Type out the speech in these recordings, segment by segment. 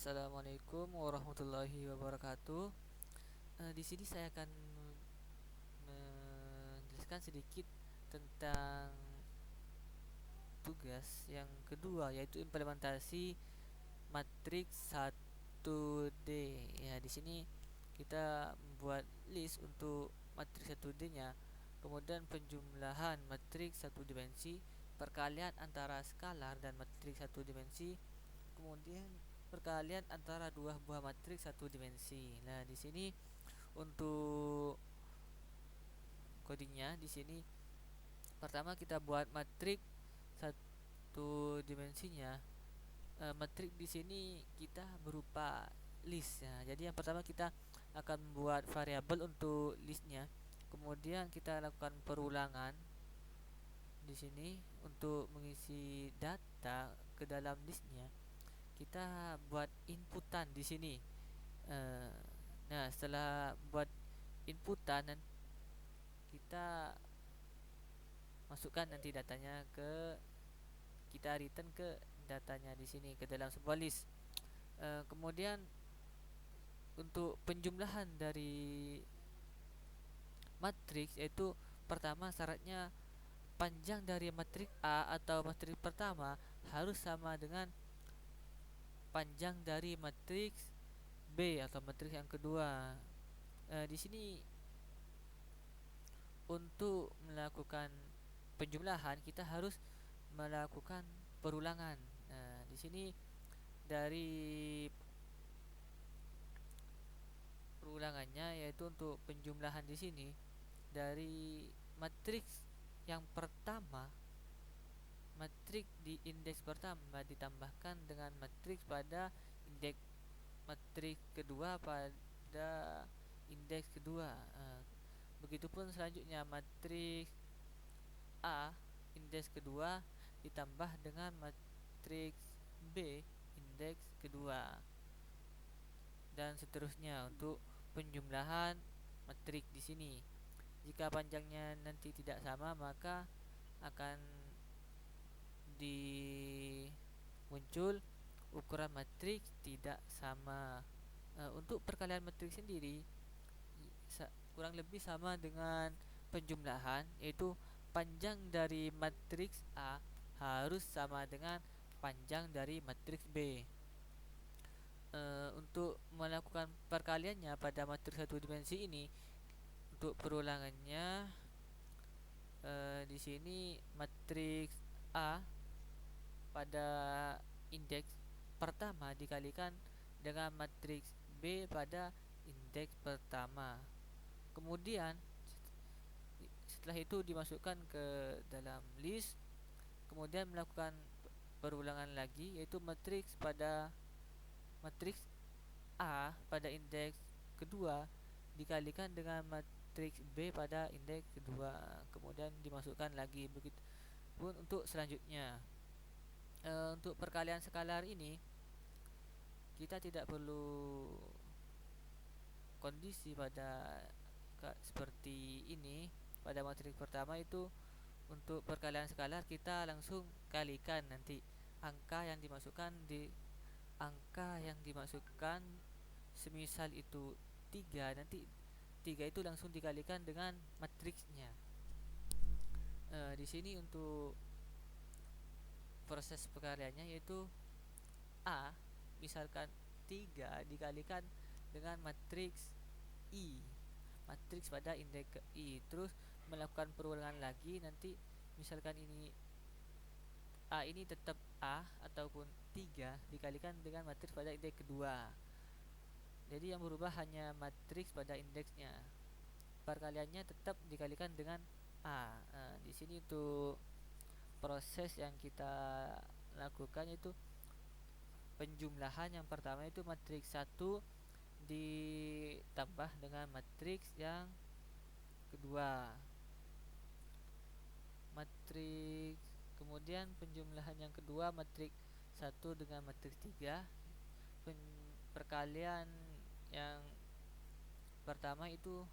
Assalamualaikum warahmatullahi wabarakatuh. Di sini saya akan menjelaskan sedikit tentang tugas yang kedua, yaitu implementasi matriks 1D. Ya, di sini kita membuat list untuk matriks 1D-nya, kemudian penjumlahan matriks satu dimensi, perkalian antara skalar dan matriks satu dimensi, kemudian perkalian antara dua buah matriks satu dimensi. Nah, di sini untuk codingnya di sini pertama kita buat matriks satu dimensinya. Matrik di sini kita berupa list ya. Jadi yang pertama kita akan membuat variabel untuk listnya. Kemudian kita lakukan perulangan di sini untuk mengisi data ke dalam listnya. Kita buat inputan di sini. Eh, Nah, setelah buat inputan, kita masukkan nanti datanya kita return ke datanya di sini ke dalam sebuah list. Kemudian untuk penjumlahan dari matriks, yaitu pertama syaratnya panjang dari matriks A atau matriks pertama harus sama dengan panjang dari matriks B atau matriks yang kedua. Di sini untuk melakukan penjumlahan kita harus melakukan perulangan. Nah, di sini dari perulangannya, yaitu untuk penjumlahan di sini dari matriks yang pertama, matriks di indeks pertama ditambahkan dengan matriks pada indeks matriks kedua pada indeks kedua. Begitupun selanjutnya matriks A indeks kedua ditambah dengan matriks B indeks kedua, dan seterusnya untuk penjumlahan matrik di sini. Jika panjangnya nanti tidak sama, maka akan muncul ukuran matriks tidak sama. Untuk perkalian matriks sendiri kurang lebih sama dengan penjumlahan, yaitu panjang dari matriks A harus sama dengan panjang dari matriks B. Untuk melakukan perkaliannya pada matriks satu dimensi ini, untuk perulangannya di sini matriks A pada indeks pertama dikalikan dengan matriks B pada indeks pertama. Kemudian setelah itu dimasukkan ke dalam list, kemudian melakukan perulangan lagi, yaitu matriks A pada indeks kedua dikalikan dengan matriks B pada indeks kedua, kemudian dimasukkan lagi. Begitu pun untuk selanjutnya. Untuk perkalian skalar ini kita tidak perlu kondisi pada seperti ini. Pada matriks pertama itu untuk perkalian skalar kita langsung kalikan nanti angka yang dimasukkan, semisal itu 3, nanti 3 itu langsung dikalikan dengan matriksnya. Di sini untuk proses perkaliannya, yaitu A misalkan 3 dikalikan dengan matriks I, matriks pada indeks I, terus melakukan perulangan lagi. Nanti misalkan ini A ini tetap A, ataupun 3 dikalikan dengan matriks pada indeks kedua. Jadi yang berubah hanya matriks pada indeksnya. Perkaliannya tetap dikalikan dengan A. Di sini untuk proses yang kita lakukan itu penjumlahan yang pertama, itu matriks 1 ditambah dengan matriks yang kedua. Kemudian penjumlahan yang kedua matriks 1 dengan matriks 3. Perkalian yang pertama itu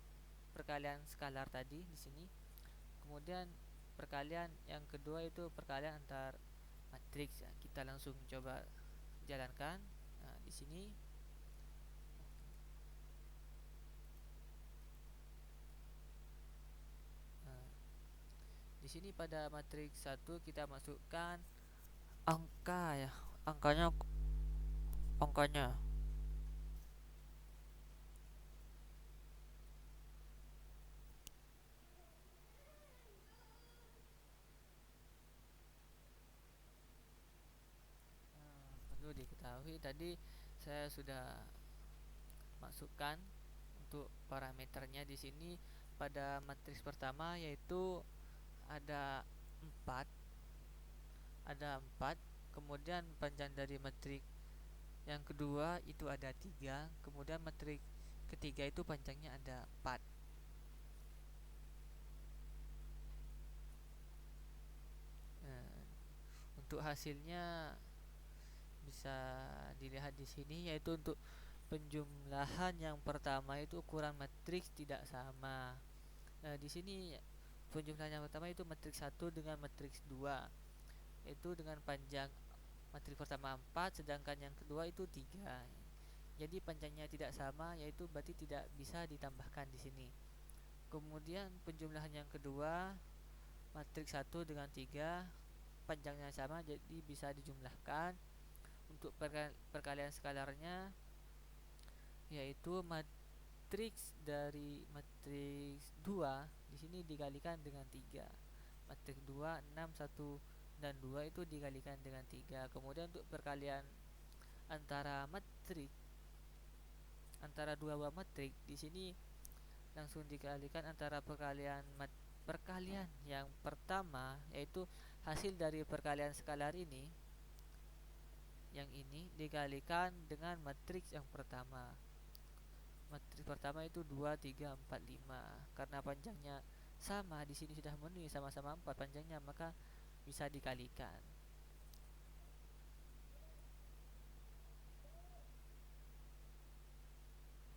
perkalian skalar tadi di sini. Kemudian perkalian yang kedua itu perkalian antar matriks. Kita langsung coba jalankan. Nah, di sini nah, di sini pada matriks satu kita masukkan angka ya. Angkanya. Perlu diketahui tadi saya sudah masukkan untuk parameternya di sini pada matriks pertama, yaitu ada 4 ada 4. Kemudian panjang dari matrik yang kedua itu ada 3. Kemudian matrik ketiga itu panjangnya ada 4. Nah, untuk hasilnya bisa dilihat di sini, yaitu untuk penjumlahan yang pertama itu ukuran matriks tidak sama. Nah, di sini penjumlahan yang pertama itu matriks 1 dengan matriks 2, yaitu dengan panjang matriks pertama 4, sedangkan yang kedua itu 3. Jadi panjangnya tidak sama, yaitu berarti tidak bisa ditambahkan di sini. Kemudian penjumlahan yang kedua matriks 1 dengan 3 panjangnya sama, jadi bisa dijumlahkan. Untuk perkalian skalarnya yaitu matriks dari matriks 2 di sini dikalikan dengan 3. Matriks 2 6 1 dan 2 itu dikalikan dengan 3. Kemudian untuk perkalian antara matrik antara dua buah matrik di sini langsung dikalikan antara perkalian yang pertama, yaitu hasil dari perkalian skalar ini, yang ini dikalikan dengan matriks yang pertama. Matriks pertama itu 2 3 4 5. Karena panjangnya sama, di sini sudah memenuhi sama-sama 4 panjangnya, maka bisa dikalikan.